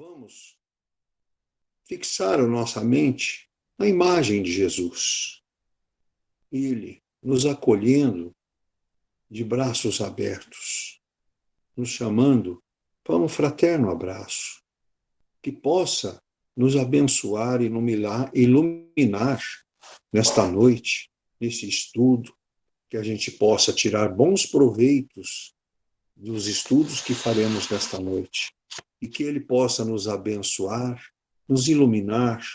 vamos fixar a nossa mente na imagem de Jesus. Ele nos acolhendo de braços abertos, nos chamando para um fraterno abraço, que possa nos abençoar e iluminar nesta noite, nesse estudo, que a gente possa tirar bons proveitos dos estudos que faremos nesta noite, e que ele possa nos abençoar, nos iluminar,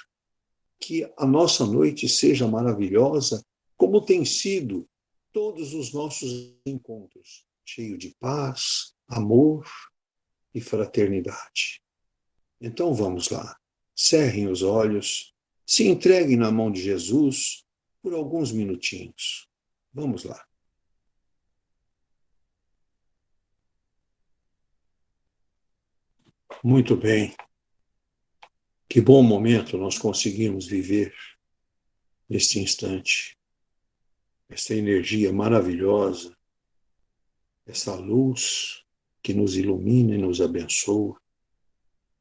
que a nossa noite seja maravilhosa, como tem sido todos os nossos encontros, cheio de paz, amor e fraternidade. Então vamos lá, cerrem os olhos, se entreguem na mão de Jesus por alguns minutinhos. Vamos lá. Muito bem. Que bom momento nós conseguimos viver neste instante. Esta energia maravilhosa, essa luz que nos ilumina e nos abençoa.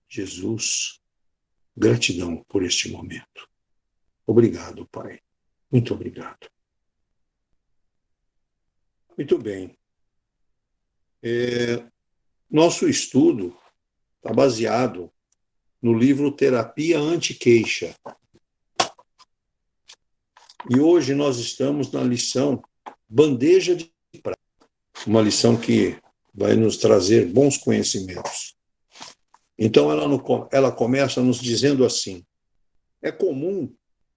Jesus, gratidão por este momento. Obrigado, Pai. Muito obrigado. Muito bem. Nosso estudo está baseado no livro Terapia Anti-Queixa. E hoje nós estamos na lição Bandeja de Prata, uma lição que vai nos trazer bons conhecimentos. Então ela começa nos dizendo assim: é comum,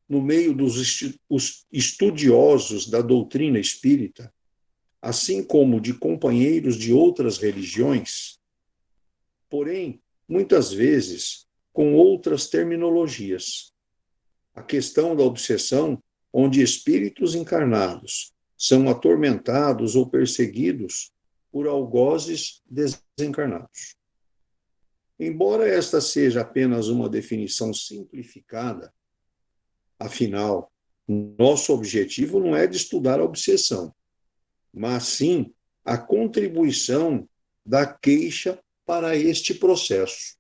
no meio dos estudiosos da doutrina espírita, assim como de companheiros de outras religiões, porém, muitas vezes, com outras terminologias, a questão da obsessão, onde espíritos encarnados são atormentados ou perseguidos por algozes desencarnados. Embora esta seja apenas uma definição simplificada, afinal, nosso objetivo não é de estudar a obsessão, mas sim a contribuição da queixa para este processo.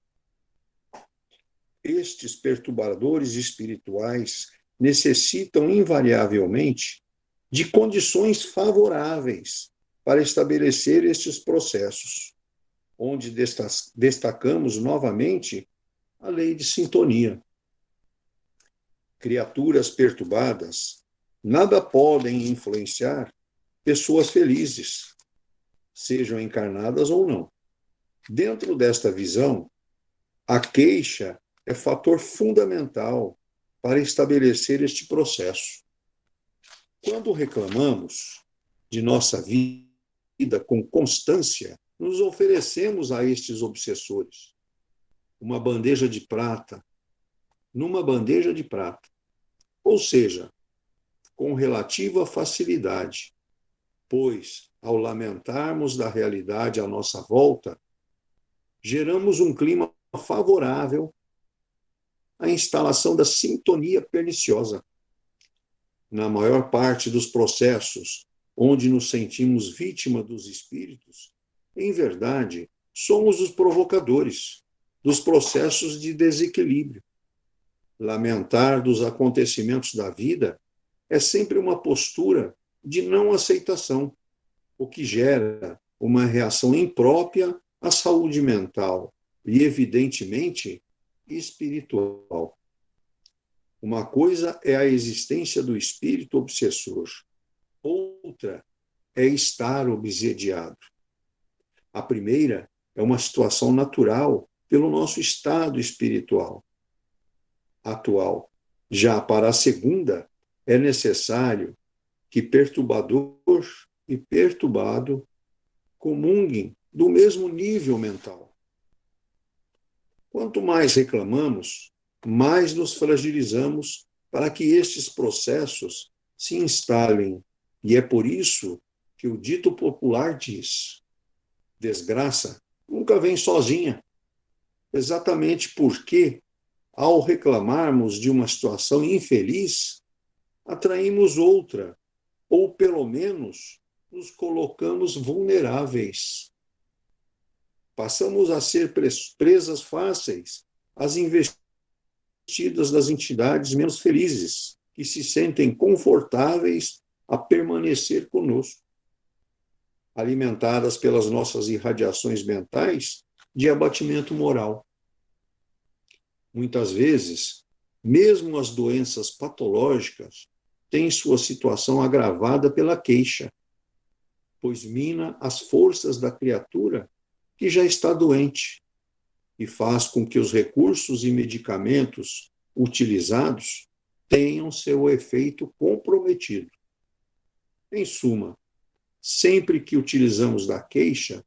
Estes perturbadores espirituais necessitam invariavelmente de condições favoráveis para estabelecer estes processos, onde destacamos novamente a lei de sintonia. Criaturas perturbadas nada podem influenciar pessoas felizes, sejam encarnadas ou não. Dentro desta visão, a queixa é fator fundamental para estabelecer este processo. Quando reclamamos de nossa vida com constância, nos oferecemos a estes obsessores uma bandeja de prata, numa bandeja de prata, ou seja, com relativa facilidade, pois, ao lamentarmos da realidade à nossa volta, geramos um clima favorável à instalação da sintonia perniciosa. Na maior parte dos processos onde nos sentimos vítima dos espíritos, em verdade, somos os provocadores dos processos de desequilíbrio. Lamentar dos acontecimentos da vida é sempre uma postura de não aceitação, o que gera uma reação imprópria à saúde mental e, evidentemente, espiritual. Uma coisa é a existência do espírito obsessor, outra é estar obsediado. A primeira é uma situação natural pelo nosso estado espiritual atual. Já para a segunda, é necessário que perturbador e perturbado comunguem do mesmo nível mental. Quanto mais reclamamos, mais nos fragilizamos para que estes processos se instalem. E é por isso que o dito popular diz: desgraça nunca vem sozinha. Exatamente porque, ao reclamarmos de uma situação infeliz, atraímos outra, ou pelo menos nos colocamos vulneráveis. Passamos a ser presas fáceis às investidas das entidades menos felizes, que se sentem confortáveis a permanecer conosco, alimentadas pelas nossas irradiações mentais de abatimento moral. Muitas vezes, mesmo as doenças patológicas têm sua situação agravada pela queixa, pois mina as forças da criatura que já está doente e faz com que os recursos e medicamentos utilizados tenham seu efeito comprometido. Em suma, sempre que utilizamos da queixa,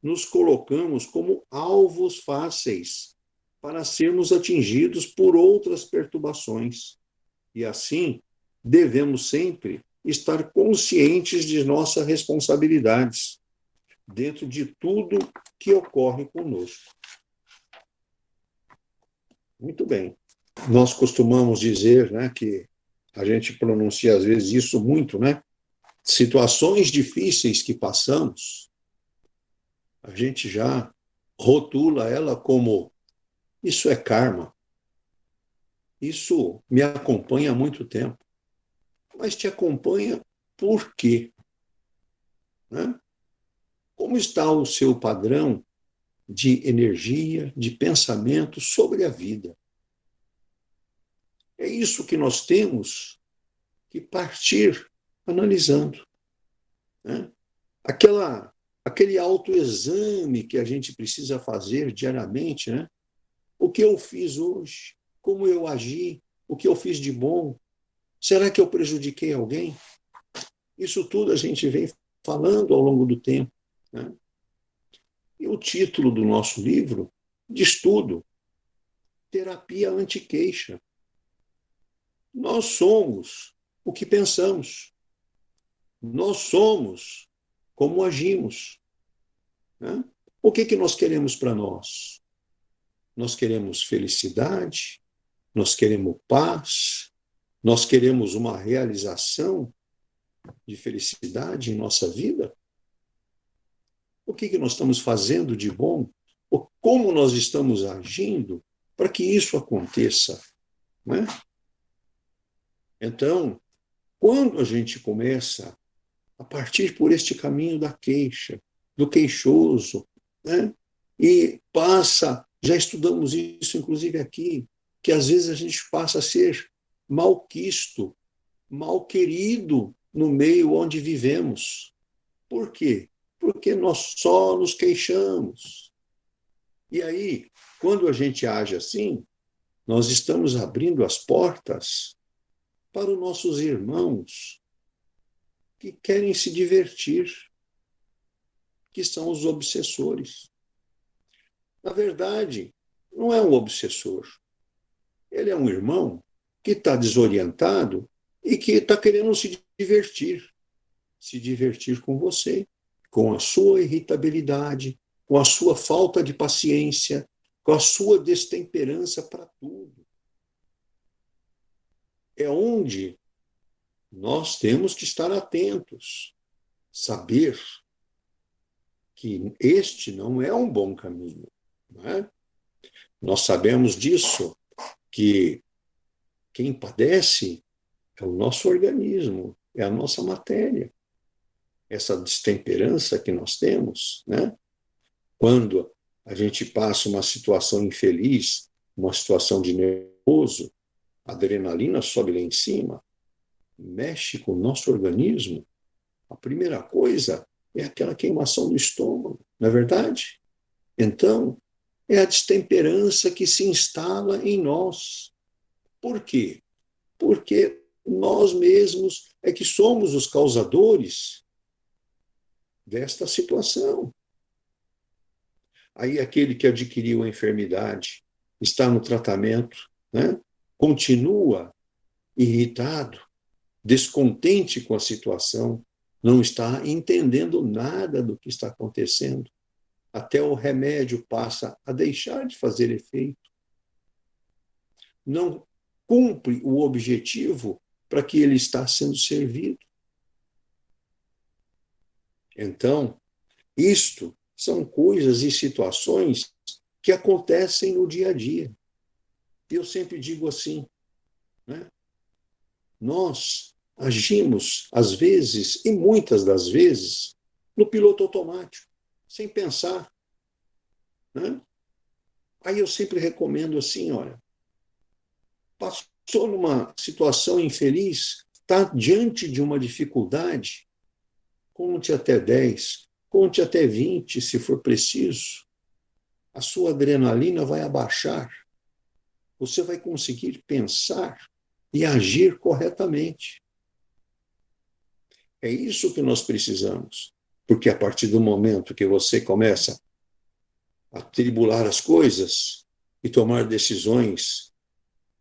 nos colocamos como alvos fáceis para sermos atingidos por outras perturbações. E assim, devemos sempre estar conscientes de nossas responsabilidades dentro de tudo que ocorre conosco. Muito bem. Nós costumamos dizer, né, que a gente pronuncia às vezes isso muito, né? Situações difíceis que passamos, a gente já rotula ela como isso é karma. Isso me acompanha há muito tempo. Mas te acompanha por quê? Né? Como está o seu padrão de energia, de pensamento sobre a vida? É isso que nós temos que partir analisando. Né? Aquele autoexame que a gente precisa fazer diariamente, né? O que eu fiz hoje? Como eu agi? O que eu fiz de bom? Será que eu prejudiquei alguém? Isso tudo a gente vem falando ao longo do tempo. Né? E o título do nosso livro diz tudo: Terapia Anti-Queixa. Nós somos o que pensamos. Nós somos como agimos. Né? O que nós queremos para nós? Nós queremos felicidade, nós queremos paz, nós queremos uma realização de felicidade em nossa vida? O que nós estamos fazendo de bom? Como nós estamos agindo para que isso aconteça? Né? Então, quando a gente começa a partir por este caminho da queixa, do queixoso, né? E passa, já estudamos isso inclusive aqui, que às vezes a gente passa a ser malquisto, mal querido no meio onde vivemos. Por quê? Porque nós só nos queixamos. E aí, quando a gente age assim, nós estamos abrindo as portas para os nossos irmãos que querem se divertir, que são os obsessores. Na verdade, não é um obsessor. Ele é um irmão que está desorientado e que está querendo se divertir com você, com a sua irritabilidade, com a sua falta de paciência, com a sua destemperança para tudo. É onde nós temos que estar atentos, saber que este não é um bom caminho. Não é? Nós sabemos disso, que quem padece é o nosso organismo, é a nossa matéria. Essa destemperança que nós temos, né? Quando a gente passa uma situação infeliz, uma situação de nervoso, a adrenalina sobe lá em cima, mexe com o nosso organismo, a primeira coisa é aquela queimação do estômago, não é verdade? Então, é a destemperança que se instala em nós. Por quê? Porque nós mesmos é que somos os causadores desta situação. Aí aquele que adquiriu a enfermidade, está no tratamento, né? Continua irritado, descontente com a situação, não está entendendo nada do que está acontecendo. Até o remédio passa a deixar de fazer efeito. Não cumpre o objetivo para que ele está sendo servido. Então, isto são coisas e situações que acontecem no dia a dia. Eu sempre digo assim, né? Nós agimos, às vezes, e muitas das vezes, no piloto automático, sem pensar, né? Aí eu sempre recomendo assim, olha, passou numa situação infeliz, está diante de uma dificuldade, conte até 10, conte até 20, se for preciso. A sua adrenalina vai abaixar. Você vai conseguir pensar e agir corretamente. É isso que nós precisamos. Porque a partir do momento que você começa a tribular as coisas e tomar decisões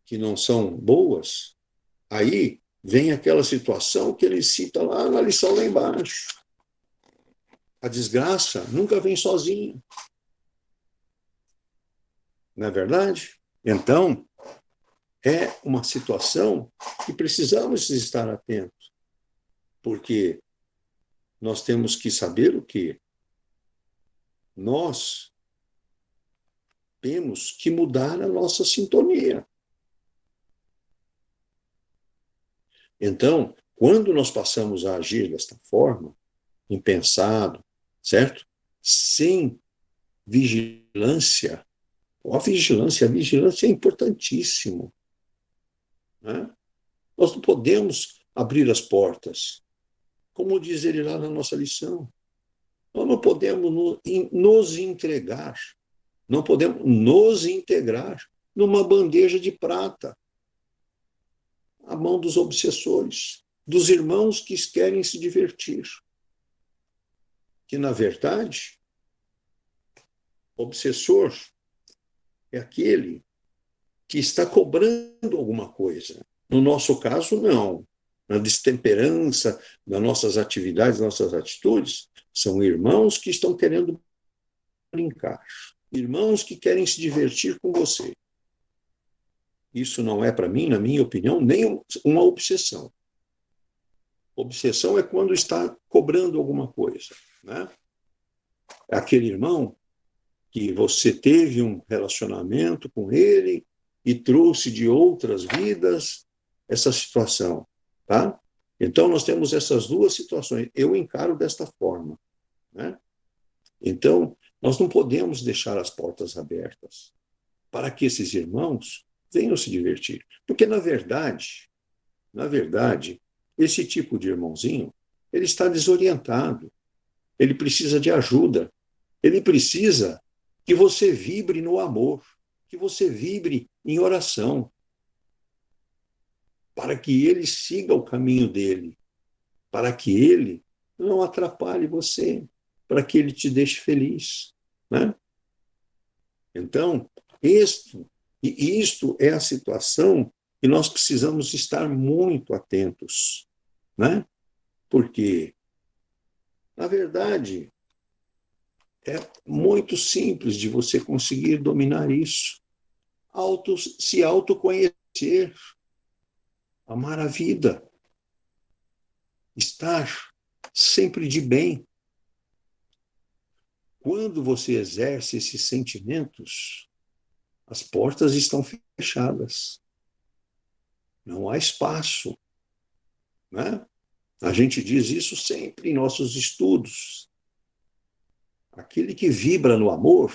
que não são boas, aí vem aquela situação que ele cita lá na lição lá embaixo. A desgraça nunca vem sozinha. Não é verdade? Então, é uma situação que precisamos estar atentos, porque nós temos que saber o que nós temos que mudar a nossa sintonia. Então, quando nós passamos a agir desta forma, impensado, certo? Sem vigilância, a vigilância é importantíssimo, né? Nós não podemos abrir as portas, como diz ele lá na nossa lição. Nós não podemos nos entregar, não podemos nos integrar numa bandeja de prata, à mão dos obsessores, dos irmãos que querem se divertir. Que, na verdade, obsessor é aquele que está cobrando alguma coisa. No nosso caso, não. Na destemperança das nossas atividades, nossas atitudes, são irmãos que estão querendo brincar, irmãos que querem se divertir com você. Isso não é, para mim, na minha opinião, nem uma obsessão. Obsessão é quando está cobrando alguma coisa, né? É aquele irmão que você teve um relacionamento com ele e trouxe de outras vidas essa situação, tá? Então, nós temos essas duas situações. Eu encaro desta forma, né? Então, nós não podemos deixar as portas abertas para que esses irmãos venham se divertir. Porque, na verdade, esse tipo de irmãozinho, ele está desorientado, ele precisa de ajuda, ele precisa que você vibre no amor, que você vibre em oração, para que ele siga o caminho dele, para que ele não atrapalhe você, para que ele te deixe feliz, né? Então, isto é a situação que nós precisamos estar muito atentos, né? Porque, na verdade, é muito simples de você conseguir dominar isso. Se autoconhecer, amar a vida, estar sempre de bem. Quando você exerce esses sentimentos, as portas estão fechadas. Não há espaço, né? A gente diz isso sempre em nossos estudos. Aquele que vibra no amor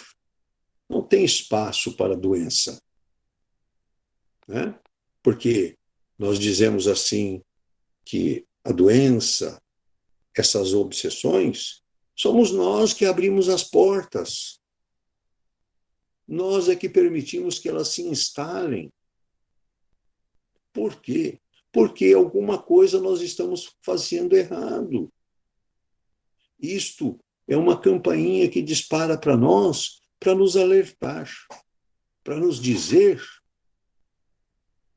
não tem espaço para doença, né? Porque nós dizemos assim que a doença, essas obsessões, somos nós que abrimos as portas. Nós é que permitimos que elas se instalem. Por quê? Porque alguma coisa nós estamos fazendo errado. Isto é uma campainha que dispara para nós, para nos alertar, para nos dizer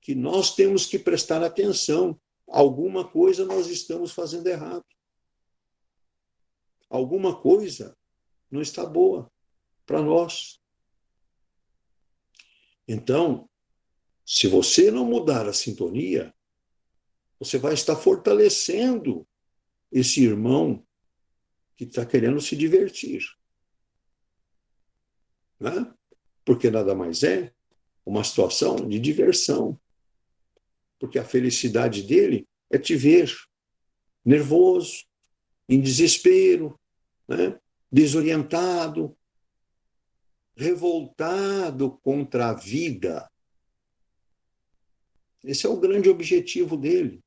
que nós temos que prestar atenção. Alguma coisa nós estamos fazendo errado. Alguma coisa não está boa para nós. Então, se você não mudar a sintonia, você vai estar fortalecendo esse irmão que está querendo se divertir. né? Porque nada mais é uma situação de diversão. Porque a felicidade dele é te ver nervoso, em desespero, né? Desorientado, revoltado contra a vida. Esse é o grande objetivo dele,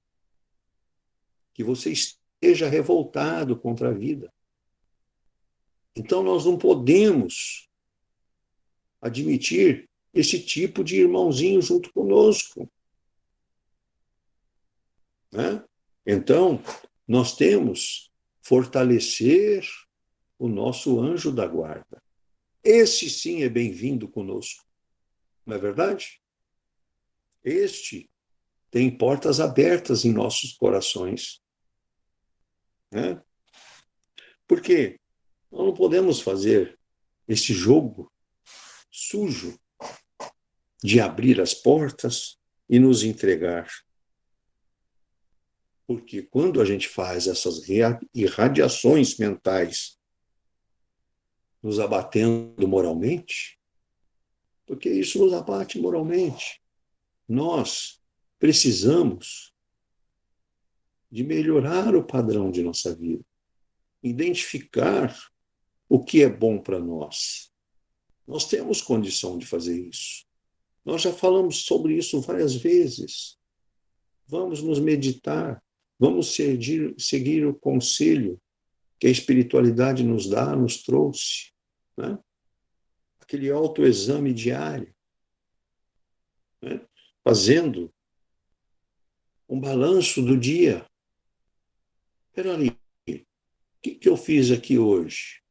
que você esteja revoltado contra a vida. Então, nós não podemos admitir esse tipo de irmãozinho junto conosco, né? Então, nós temos fortalecer o nosso anjo da guarda. Esse sim é bem-vindo conosco, não é verdade? Este tem portas abertas em nossos corações, né? Porque nós não podemos fazer esse jogo sujo de abrir as portas e nos entregar. Porque quando a gente faz essas irradiações mentais nos abatendo moralmente, porque isso nos abate moralmente, nós precisamos de melhorar o padrão de nossa vida, identificar o que é bom para nós. Nós temos condição de fazer isso. Nós já falamos sobre isso várias vezes. Vamos nos meditar, vamos seguir o conselho que a espiritualidade nos dá, nos trouxe, né? Aquele autoexame diário, né? Fazendo um balanço do dia. Espera aí, o que eu fiz aqui hoje?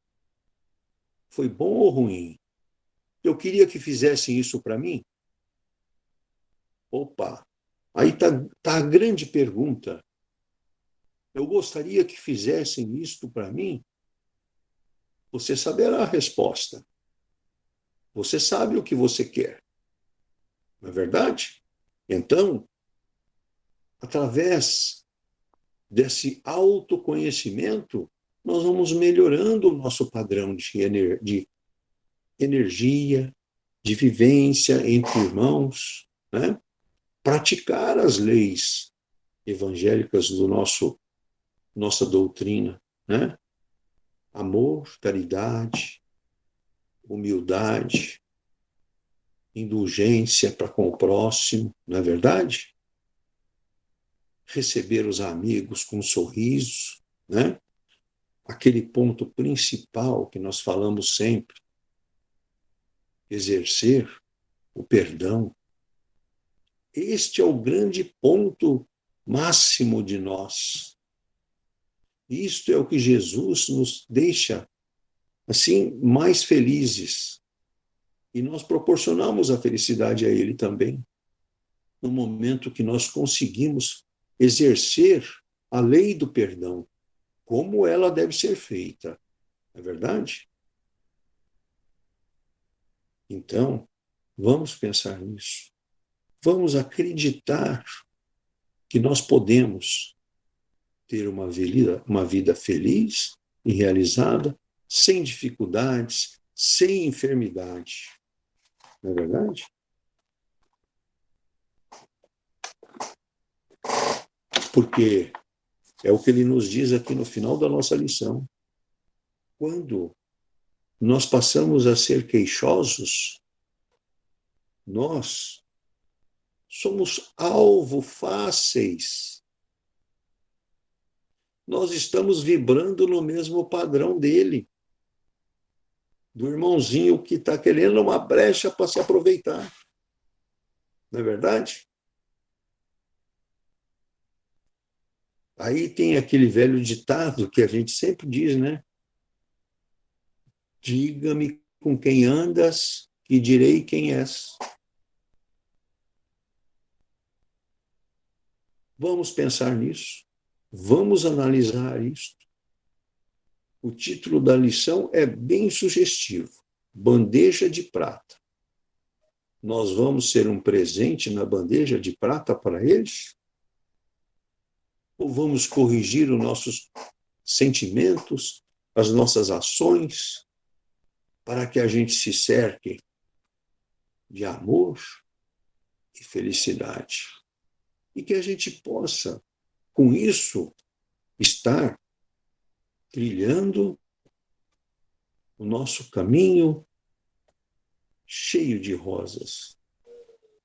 Foi bom ou ruim? Eu queria que fizessem isso para mim? Opa, aí tá a grande pergunta. Eu gostaria que fizessem isto para mim? Você saberá a resposta. Você sabe o que você quer, não é verdade? Então, através desse autoconhecimento, nós vamos melhorando o nosso padrão de energia, de vivência entre irmãos, né? Praticar as leis evangélicas do nossa doutrina, né? Amor, caridade, humildade, indulgência para com o próximo, não é verdade? Receber os amigos com um sorriso, né? Aquele ponto principal que nós falamos sempre, exercer o perdão. Este é o grande ponto máximo de nós. Isto é o que Jesus nos deixa assim mais felizes. E nós proporcionamos a felicidade a ele também, no momento que nós conseguimos exercer a lei do perdão, como ela deve ser feita. Não é verdade? Então, vamos pensar nisso. Vamos acreditar que nós podemos ter uma vida feliz e realizada, sem dificuldades, sem enfermidade. Não é verdade? Porque é o que ele nos diz aqui no final da nossa lição. Quando nós passamos a ser queixosos, nós somos alvo fáceis. Nós estamos vibrando no mesmo padrão dele, do irmãozinho que está querendo uma brecha para se aproveitar. Não é verdade? Aí tem aquele velho ditado que a gente sempre diz, né? Diga-me com quem andas e direi quem és. Vamos pensar nisso. Vamos analisar isso. O título da lição é bem sugestivo. Bandeja de prata. Nós vamos ser um presente na bandeja de prata para eles? Ou vamos corrigir os nossos sentimentos, as nossas ações, para que a gente se cerque de amor e felicidade. E que a gente possa, com isso, estar trilhando o nosso caminho cheio de rosas,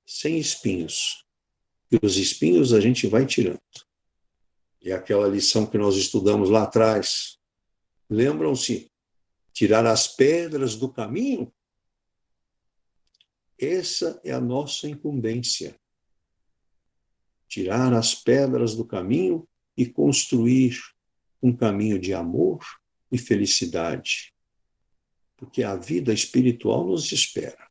sem espinhos. E os espinhos a gente vai tirando. E aquela lição que nós estudamos lá atrás, lembram-se? Tirar as pedras do caminho? Essa é a nossa incumbência. Tirar as pedras do caminho e construir um caminho de amor e felicidade. Porque a vida espiritual nos espera.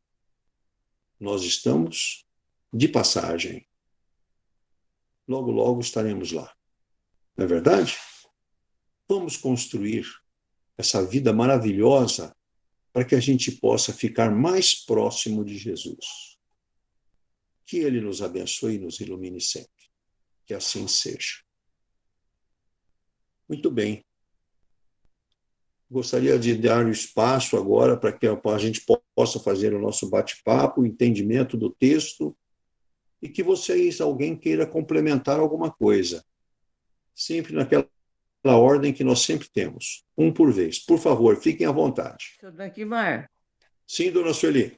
Nós estamos de passagem. Logo, logo estaremos lá. Não é verdade? Vamos construir essa vida maravilhosa para que a gente possa ficar mais próximo de Jesus. Que Ele nos abençoe e nos ilumine sempre. Que assim seja. Muito bem. Gostaria de dar o espaço agora para que a gente possa fazer o nosso bate-papo, o entendimento do texto, e que vocês, alguém queira complementar alguma coisa. Sempre naquela ordem que nós sempre temos. Um por vez. Por favor, fiquem à vontade. Seu Danquimar, Sim, dona Sueli.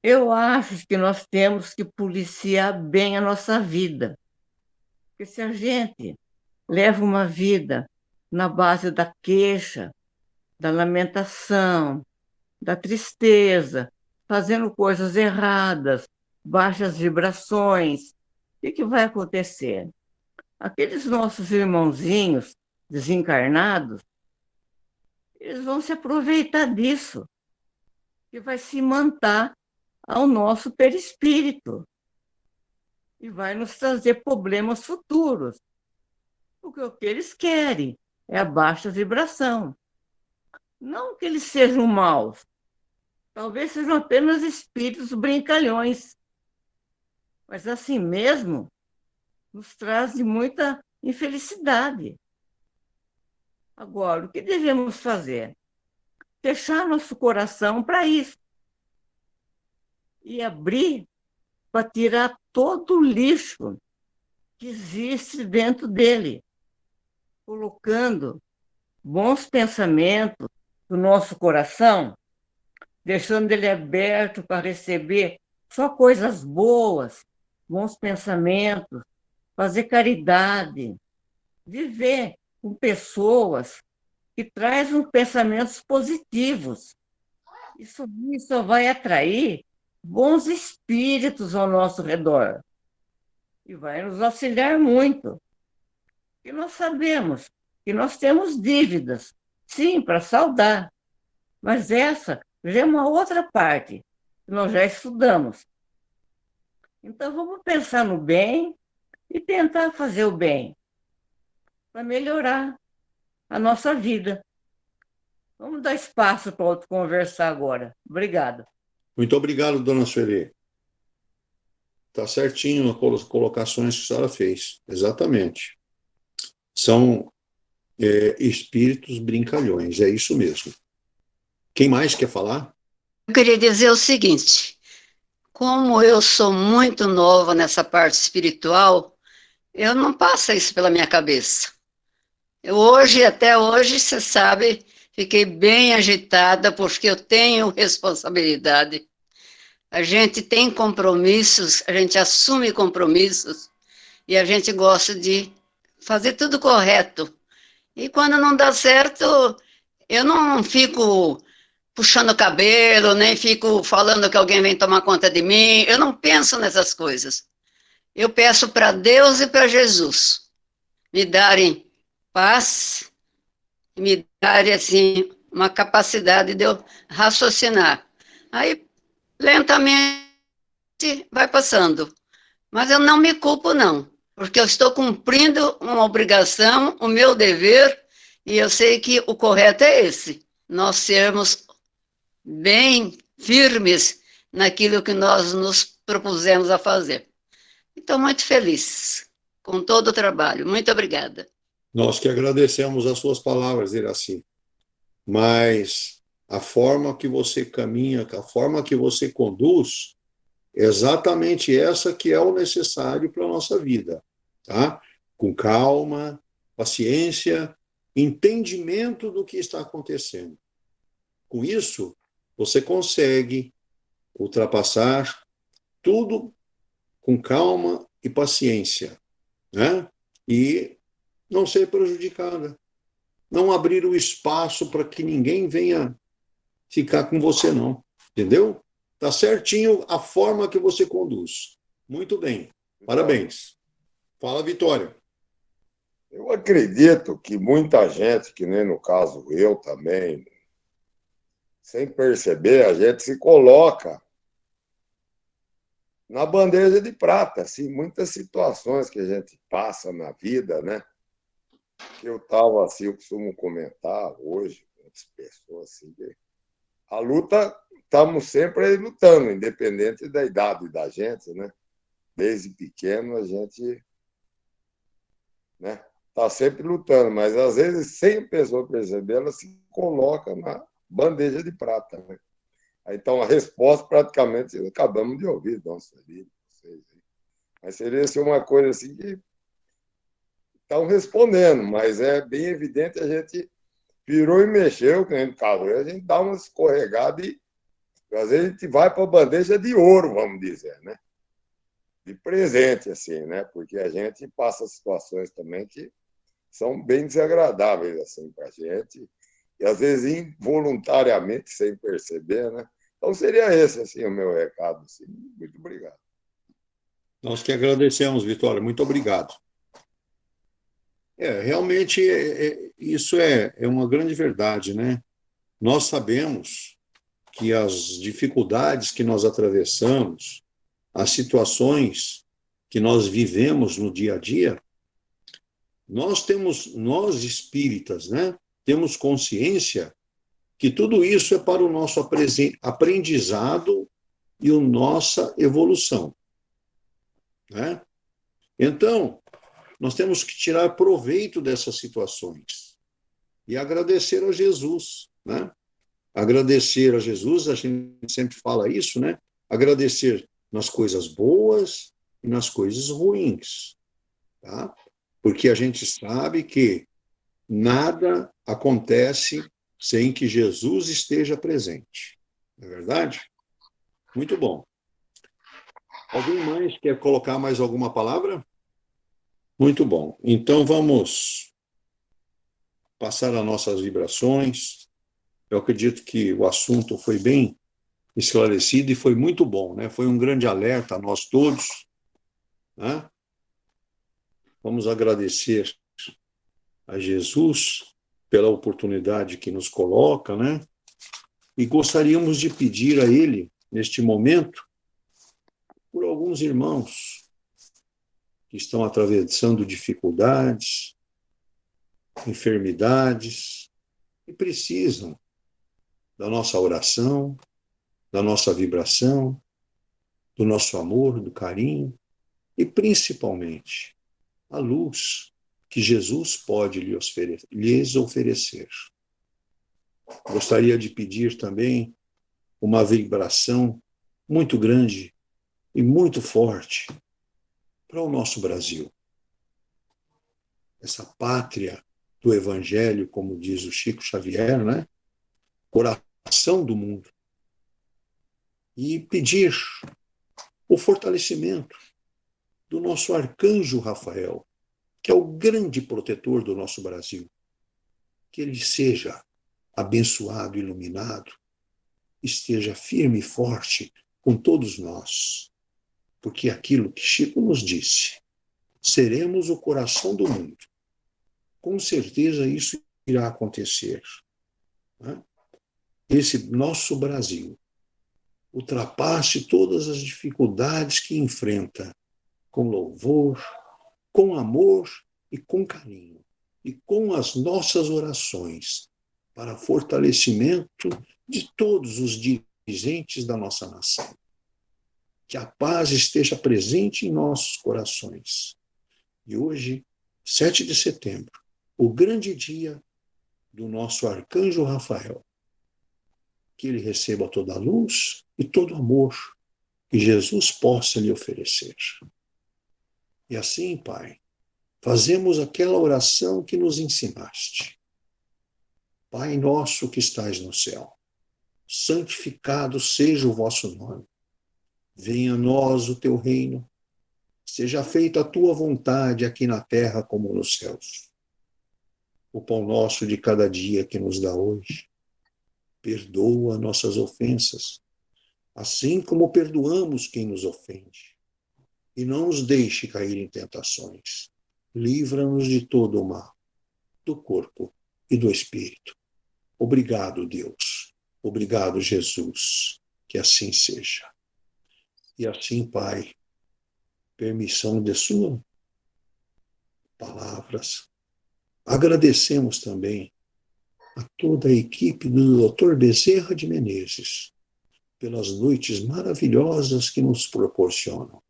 eu acho que nós temos que policiar bem a nossa vida. Porque se a gente leva uma vida na base da queixa, da lamentação, da tristeza, fazendo coisas erradas, baixas vibrações, o que vai acontecer? Aqueles nossos irmãozinhos desencarnados, eles vão se aproveitar disso, que vai se imantar ao nosso perispírito e vai nos trazer problemas futuros. Porque o que eles querem é a baixa vibração. Não que eles sejam maus, talvez sejam apenas espíritos brincalhões, mas assim mesmo nos trazem muita infelicidade. Agora, o que devemos fazer? Fechar nosso coração para isso e abrir para tirar todo o lixo que existe dentro dele, colocando bons pensamentos no nosso coração, deixando ele aberto para receber só coisas boas, bons pensamentos, fazer caridade, viver com pessoas que trazem pensamentos positivos. Isso só vai atrair bons espíritos ao nosso redor e vai nos auxiliar muito. E nós sabemos que nós temos dívidas, sim, para saldar, mas essa já é uma outra parte que nós já estudamos. Então vamos pensar no bem e tentar fazer o bem para melhorar a nossa vida. Vamos dar espaço para o outro conversar agora. Obrigada. Muito obrigado, dona Sueli. Está certinho as colocações que a senhora fez. Exatamente. São espíritos brincalhões, é isso mesmo. Quem mais quer falar? Eu queria dizer o seguinte: como eu sou muito nova nessa parte espiritual, eu não passa isso pela minha cabeça. Até hoje, você sabe, fiquei bem agitada porque eu tenho responsabilidade. A gente tem compromissos, a gente assume compromissos e a gente gosta de fazer tudo correto. E quando não dá certo, eu não fico puxando o cabelo, nem fico falando que alguém vem tomar conta de mim. Eu não penso nessas coisas. Eu peço para Deus e para Jesus me darem paz, me darem assim uma capacidade de eu raciocinar. Aí lentamente vai passando. Mas eu não me culpo não, porque eu estou cumprindo uma obrigação, o meu dever, e eu sei que o correto é esse, nós sermos bem firmes naquilo que nós nos propusemos a fazer. Estou muito feliz com todo o trabalho. Muito obrigada. Nós que agradecemos as suas palavras, Iraci. Mas a forma que você caminha, a forma que você conduz, é exatamente essa que é o necessário para a nossa vida, tá? Com calma, paciência, entendimento do que está acontecendo. Com isso, você consegue ultrapassar tudo com calma e paciência, né? E não ser prejudicada, não abrir o espaço para que ninguém venha ficar com você, não. Entendeu? Tá certinho a forma que você conduz. Muito bem. Parabéns. Fala, Vitória. Eu acredito que muita gente, que nem no caso eu também, sem perceber, a gente se coloca na bandeja de prata, assim, muitas situações que a gente passa na vida, né? Que eu estava assim, eu costumo comentar hoje com outras pessoas assim, que a luta, estamos sempre aí lutando, independente da idade da gente, né? Desde pequeno a gente, né, está sempre lutando, mas às vezes, sem a pessoa perceber, ela se coloca na bandeja de prata, né? Então, a resposta praticamente acabamos de ouvir, nossa vida, vocês. Mas seria assim, uma coisa assim que estão respondendo, mas é bem evidente a gente virou e mexeu, que nem no caso, a gente dá uma escorregada e às vezes a gente vai para a bandeja de ouro, vamos dizer, né? De presente, assim, né? Porque a gente passa situações também que são bem desagradáveis assim para a gente e às vezes involuntariamente sem perceber, né? Então seria esse assim o meu recado, assim. Muito obrigado. Nós que agradecemos, Vitória. Muito obrigado. Realmente, isso é uma grande verdade, né? Nós sabemos que as dificuldades que nós atravessamos, as situações que nós vivemos no dia a dia, nós espíritas, né? Temos consciência que tudo isso é para o nosso aprendizado e a nossa evolução, né? Então, nós temos que tirar proveito dessas situações e agradecer a Jesus, né? Agradecer a Jesus, a gente sempre fala isso, né? Agradecer nas coisas boas e nas coisas ruins, tá? Porque a gente sabe que nada acontece sem que Jesus esteja presente. Não é verdade? Muito bom. Alguém mais quer colocar mais alguma palavra? Muito bom. Então vamos passar as nossas vibrações. Eu acredito que o assunto foi bem esclarecido e foi muito bom, né? Foi um grande alerta a nós todos, né? Vamos agradecer a Jesus pela oportunidade que nos coloca, né? E gostaríamos de pedir a Ele, neste momento, por alguns irmãos que estão atravessando dificuldades, enfermidades, e precisam da nossa oração, da nossa vibração, do nosso amor, do carinho e, principalmente, a luz que Jesus pode lhes oferecer. Gostaria de pedir também uma vibração muito grande e muito forte para o nosso Brasil. Essa pátria do Evangelho, como diz o Chico Xavier, né? Coração do mundo. E pedir o fortalecimento do nosso arcanjo Rafael, que é o grande protetor do nosso Brasil. Que ele seja abençoado, iluminado, esteja firme e forte com todos nós. Porque aquilo que Chico nos disse, seremos o coração do mundo. Com certeza isso irá acontecer, né? Esse nosso Brasil ultrapasse todas as dificuldades que enfrenta, com louvor, com amor e com carinho, e com as nossas orações para fortalecimento de todos os dirigentes da nossa nação. Que a paz esteja presente em nossos corações. E hoje, 7 de setembro, o grande dia do nosso arcanjo Rafael. que ele receba toda a luz e todo o amor que Jesus possa lhe oferecer. E assim, Pai, fazemos aquela oração que nos ensinaste. Pai nosso que estais no céu, santificado seja o vosso nome. Venha a nós o teu reino. Seja feita a tua vontade aqui na terra como nos céus. O pão nosso de cada dia que nos dá hoje. Perdoa nossas ofensas, assim como perdoamos quem nos ofende. E não nos deixe cair em tentações. Livra-nos de todo o mal, do corpo e do espírito. Obrigado, Deus. Obrigado, Jesus. Que assim seja. E assim, Pai, permissão de suas palavras. Agradecemos também a toda a equipe do Dr. Bezerra de Menezes pelas noites maravilhosas que nos proporcionam.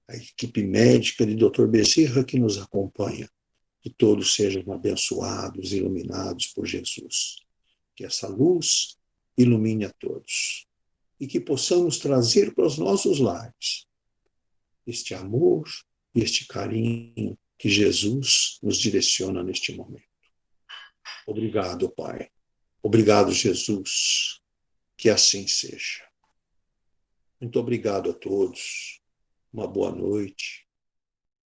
A equipe médica de Dr. Bezerra que nos acompanha. Que todos sejam abençoados, iluminados por Jesus. Que essa luz ilumine a todos. E que possamos trazer para os nossos lares este amor e este carinho que Jesus nos direciona neste momento. Obrigado, Pai. Obrigado, Jesus. Que assim seja. Muito obrigado a todos. Uma boa noite.